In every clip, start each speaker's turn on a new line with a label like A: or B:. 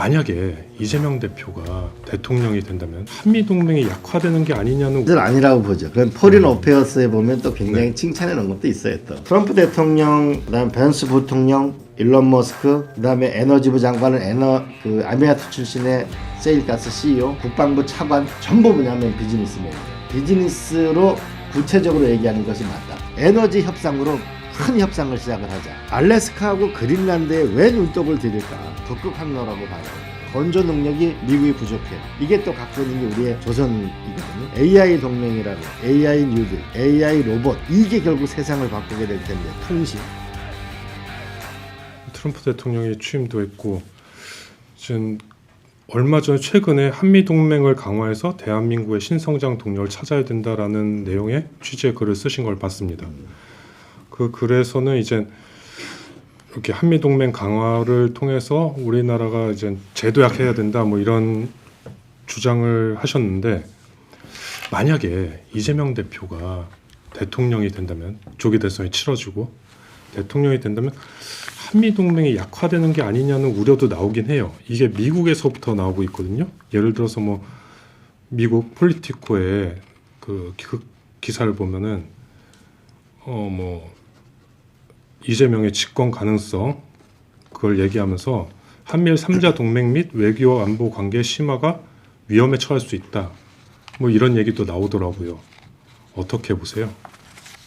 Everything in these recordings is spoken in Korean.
A: 만약에 이재명 대표가 대통령이 된다면 한미동맹이 약화되는 게 아니냐는
B: 그건 아니라고 보죠. 그건 포린 어페어스에 보면 또 굉장히 칭찬해 놓은 것도 있어요. 또 트럼프 대통령, 그다음 벤스 부통령, 일론 머스크, 그다음에 에너지부 장관은 아미아트 출신의 세일가스 CEO, 국방부 차관 전부 뭐냐면 비즈니스맨이에요. 비즈니스로 구체적으로 얘기하는 것이 맞다. 에너지 협상으로 큰 협상을 시작을 하자. 알래스카하고 그린란드에 왜 눈독을 들일까? 북극 항로라고 봐요. 건조 능력이 미국이 부족해. 이게 또 갖고 있는 게 우리의 조선이거든요. AI 동맹이라고, AI 뉴딜, AI 로봇, 이게 결국 세상을 바꾸게 될 텐데, 통신.
A: 트럼프 대통령이 취임도 했고 지금 얼마 전에 최근에 한미동맹을 강화해서 대한민국의 신성장 동력을 찾아야 된다라는 내용의 취지의 글을 쓰신 걸 봤습니다. 그 글에서는 이제 이렇게 한미동맹 강화를 통해서 우리나라가 이제 제도약해야 된다 뭐 이런 주장을 하셨는데, 만약에 이재명 대표가 대통령이 된다면, 조기 대선이 치러지고 대통령이 된다면 한미동맹이 약화되는 게 아니냐는 우려도 나오긴 해요. 이게 미국에서부터 나오고 있거든요. 예를 들어서 뭐 미국 폴리티코의 그 기사를 보면은 뭐 이재명의 집권 가능성 그걸 얘기하면서 한미일 3자 동맹 및 외교 안보 관계 심화가 위험에 처할 수 있다. 뭐 이런 얘기도 나오더라고요. 어떻게 보세요?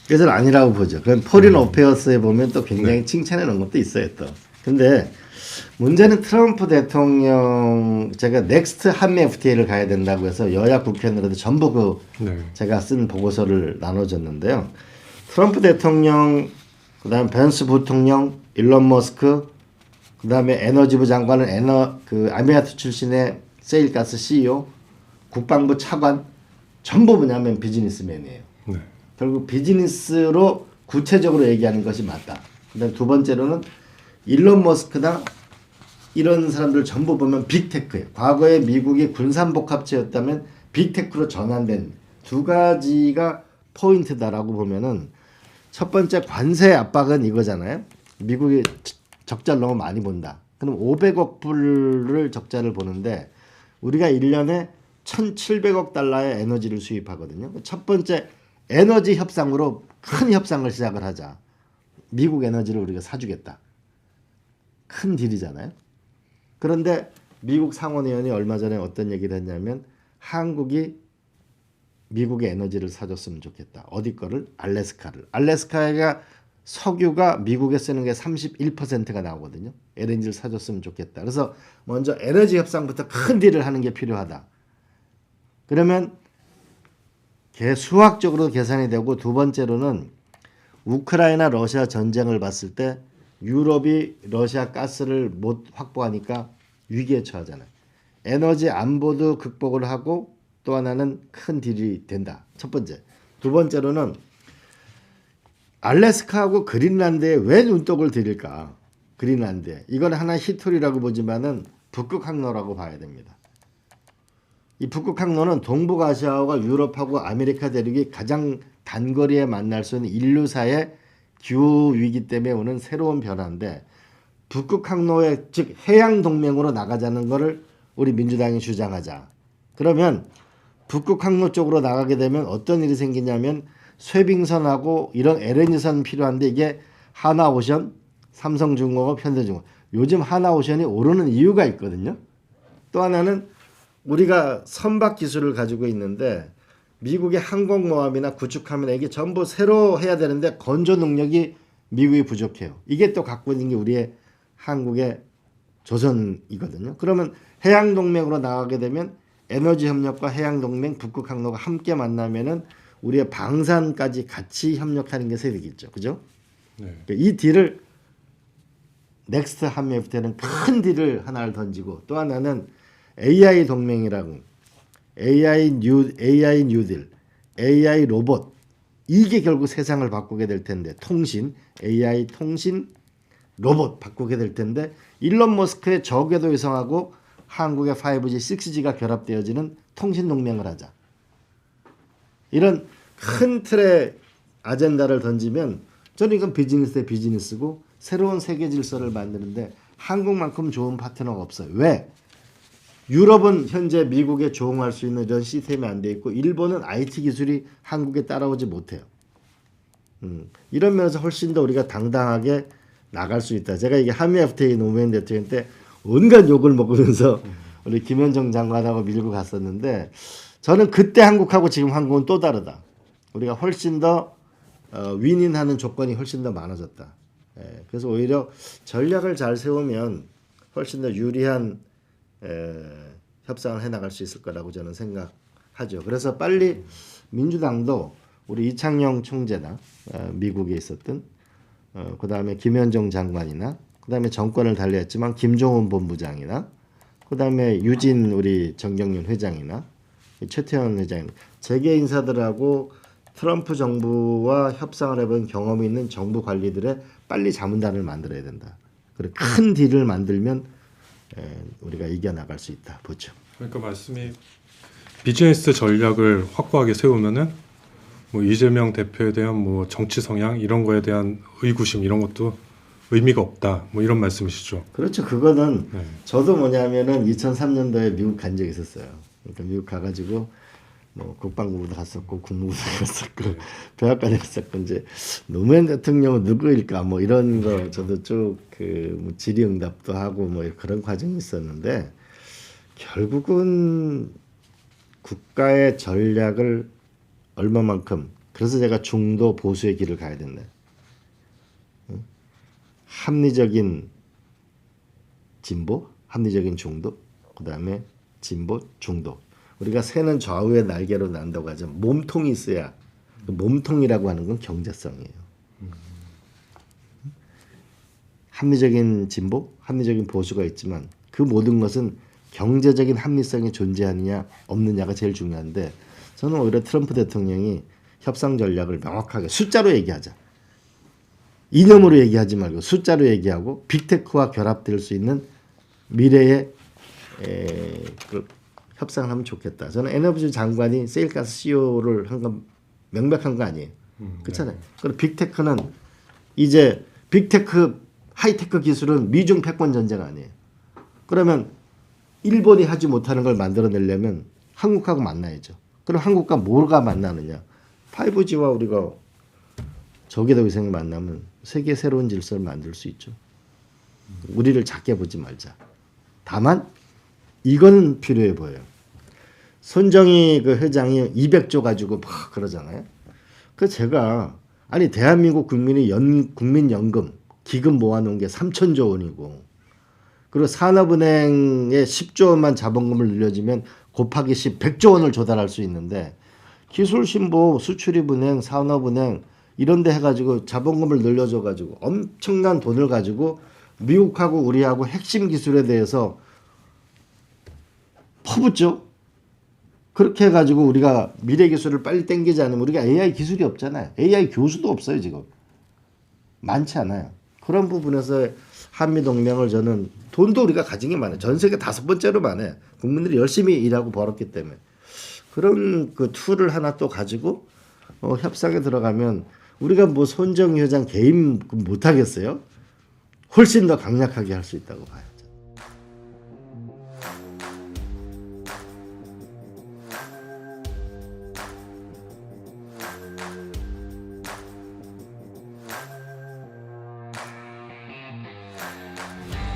B: 그래서 아니라고 보죠. 그건 포린 어페어스에 보면 또 굉장히 칭찬해 놓은 것도 있어요. 또. 근데 문제는 트럼프 대통령, 제가 넥스트 한미 FTA를 가야 된다고 해서 여야 국회의원들한테 전부 제가 쓴 보고서를 나눠줬는데요. 트럼프 대통령, 그다음 벤스 부통령, 일론 머스크, 그다음에 에너지부 장관은 아미아트 출신의 세일가스 CEO, 국방부 차관 전부 뭐냐면 비즈니스맨이에요.
A: 네.
B: 결국 비즈니스로 구체적으로 얘기하는 것이 맞다. 그다음 두 번째로는 일론 머스크나 이런 사람들 전부 보면 빅테크예요. 과거에 미국이 군산복합체였다면 빅테크로 전환된 두 가지가 포인트다라고 보면은, 첫 번째 관세 압박은 이거잖아요. 미국이 적자를 너무 많이 본다. 그럼 500억 불을 적자를 보는데 우리가 1년에 1,700억 달러의 에너지를 수입하거든요. 첫 번째 에너지 협상으로 큰 협상을 시작을 하자. 미국 에너지를 우리가 사주겠다. 큰 딜이잖아요. 그런데 미국 상원의원이 얼마 전에 어떤 얘기를 했냐면, 한국이 미국의 에너지를 사줬으면 좋겠다. 어디 거를? 알래스카를. 알래스카가 석유가 미국에 쓰는 게 31%가 나오거든요. LNG를 사줬으면 좋겠다. 그래서 먼저 에너지 협상부터 큰 딜을 하는 게 필요하다. 그러면 수학적으로 계산이 되고, 두 번째로는 우크라이나 러시아 전쟁을 봤을 때 유럽이 러시아 가스를 못 확보하니까 위기에 처하잖아요. 에너지 안보도 극복을 하고 또 하나는 큰 딜이 된다. 첫 번째. 두 번째로는 알래스카하고 그린란드에 왜 눈독을 들일까? 그린란드에. 이건 하나의 히토리라고 보지만은 북극 항로라고 봐야 됩니다. 이 북극 항로는 동북아시아와 유럽하고 아메리카 대륙이 가장 단거리에 만날 수 있는 인류사의 기후 위기 때문에 오는 새로운 변화인데, 북극 항로에, 즉 해양 동맹으로 나가자는 거를 우리 민주당이 주장하자. 그러면 북극 항로 쪽으로 나가게 되면 어떤 일이 생기냐면, 쇠빙선하고 이런 LNG선 필요한데 이게 하나오션, 삼성중공업, 현대중공업. 요즘 하나오션이 오르는 이유가 있거든요. 또 하나는 우리가 선박 기술을 가지고 있는데 미국의 항공모함이나 구축함이나 이게 전부 새로 해야 되는데 건조 능력이 미국이 부족해요. 이게 또 갖고 있는 게 우리의 한국의 조선이거든요. 그러면 해양동맹으로 나가게 되면 에너지 협력과 해양동맹, 북극 항로가 함께 만나면은 우리의 방산까지 같이 협력하는 게 세계겠죠. 그죠?
A: 네.
B: 이 딜을 넥스트 한미 FTA는 큰 딜을 하나를 던지고, 또 하나는 AI 동맹이라고, AI 뉴딜, AI 로봇, 이게 결국 세상을 바꾸게 될 텐데, 통신, AI 통신 로봇 바꾸게 될 텐데, 일론 머스크의 저궤도 위성하고 한국의 5G, 6G가 결합되어지는 통신 동맹을 하자. 이런 큰 틀의 아젠다를 던지면 저는 이건 비즈니스 대 비즈니스고 새로운 세계 질서를 만드는데 한국만큼 좋은 파트너가 없어요. 왜? 유럽은 현재 미국에 조응할 수 있는 이런 시스템이 안 돼 있고 일본은 IT 기술이 한국에 따라오지 못해요. 이런 면에서 훨씬 더 우리가 당당하게 나갈 수 있다. 제가 이게 한미 FTA 노무현 대통령 때 온갖 욕을 먹으면서 우리 김현정 장관하고 밀고 갔었는데 저는 그때 한국하고 지금 한국은 또 다르다. 우리가 훨씬 더 윈윈하는 조건이 훨씬 더 많아졌다. 그래서 오히려 전략을 잘 세우면 훨씬 더 유리한 협상을 해나갈 수 있을 거라고 저는 생각하죠. 그래서 빨리 민주당도 우리 이창용 총재나 미국에 있었던 그 다음에 김현정 장관이나 그 다음에 정권을 달리했지만 김종원 본부장이나 그 다음에 유진 우리 정경련 회장이나 최태원 회장 재계 인사들하고 트럼프 정부와 협상을 해본 경험이 있는 정부 관리들의 빨리 자문단을 만들어야 된다. 그리고 큰 딜을 만들면 우리가 이겨나갈 수 있다 보죠.
A: 그러니까 말씀이 비즈니스 전략을 확고하게 세우면은 뭐 이재명 대표에 대한 뭐 정치 성향 이런 거에 대한 의구심 이런 것도 의미가 없다. 뭐 이런 말씀이시죠.
B: 그렇죠. 그거는
A: 네.
B: 저도 뭐냐면은 2003년도에 미국 간 적이 있었어요. 그러니까 미국 가가지고 뭐 국방부도 갔었고 국무부도 갔었고
A: 네.
B: 백악관에 갔었고 이제 노무현 대통령은 누구일까 뭐 이런 거 저도 쭉뭐 질의응답도 하고 뭐 그런 과정이 있었는데 결국은 국가의 전략을 얼마만큼 그래서 제가 중도 보수의 길을 가야 된다. 합리적인 진보, 합리적인 중도, 그 다음에 진보, 중도. 우리가 새는 좌우의 날개로 난다고 하죠. 몸통이 있어야 그 몸통이라고 하는 건 경제성이에요. 합리적인 진보, 합리적인 보수가 있지만 그 모든 것은 경제적인 합리성이 존재하느냐 없느냐가 제일 중요한데 저는 오히려 트럼프 대통령이 협상 전략을 명확하게 숫자로 얘기하자. 이념으로 얘기하지 말고 숫자로 얘기하고 빅테크와 결합될 수 있는 미래의 그 협상을 하면 좋겠다. 저는 에너지 장관이 세일가스 CEO를 한 건 명백한 거 아니에요. 그렇잖아요. 그리고 빅테크는 이제 빅테크 하이테크 기술은 미중 패권 전쟁 아니에요. 그러면 일본이 하지 못하는 걸 만들어내려면 한국하고 만나야죠. 그럼 한국과 뭐가 만나느냐? 5G와 우리가 저기도 위생이 만나면 세계 새로운 질서를 만들 수 있죠. 우리를 작게 보지 말자. 다만 이건 필요해 보여요. 손정희 그 회장이 200조 가지고 막 그러잖아요. 그 제가 아니 대한민국 국민이 국민연금 기금 모아놓은 게 3천조 원이고 그리고 산업은행에 10조 원만 자본금을 늘려주면 곱하기 10, 100조 원을 조달할 수 있는데 기술신보, 수출입은행, 산업은행 이런 데 해가지고 자본금을 늘려줘가지고 엄청난 돈을 가지고 미국하고 우리하고 핵심 기술에 대해서 퍼붓죠. 그렇게 해가지고 우리가 미래 기술을 빨리 땡기지 않으면 우리가 AI 기술이 없잖아요. AI 교수도 없어요 지금. 많지 않아요. 그런 부분에서 한미동맹을 저는 돈도 우리가 가진 게 많아요. 전 세계 5번째로 많아요. 국민들이 열심히 일하고 벌었기 때문에. 그런 그 툴을 하나 또 가지고 협상에 들어가면 우리가 뭐 손정희 회장 개인 못 하겠어요? 훨씬 더 강력하게 할 수 있다고 봐요.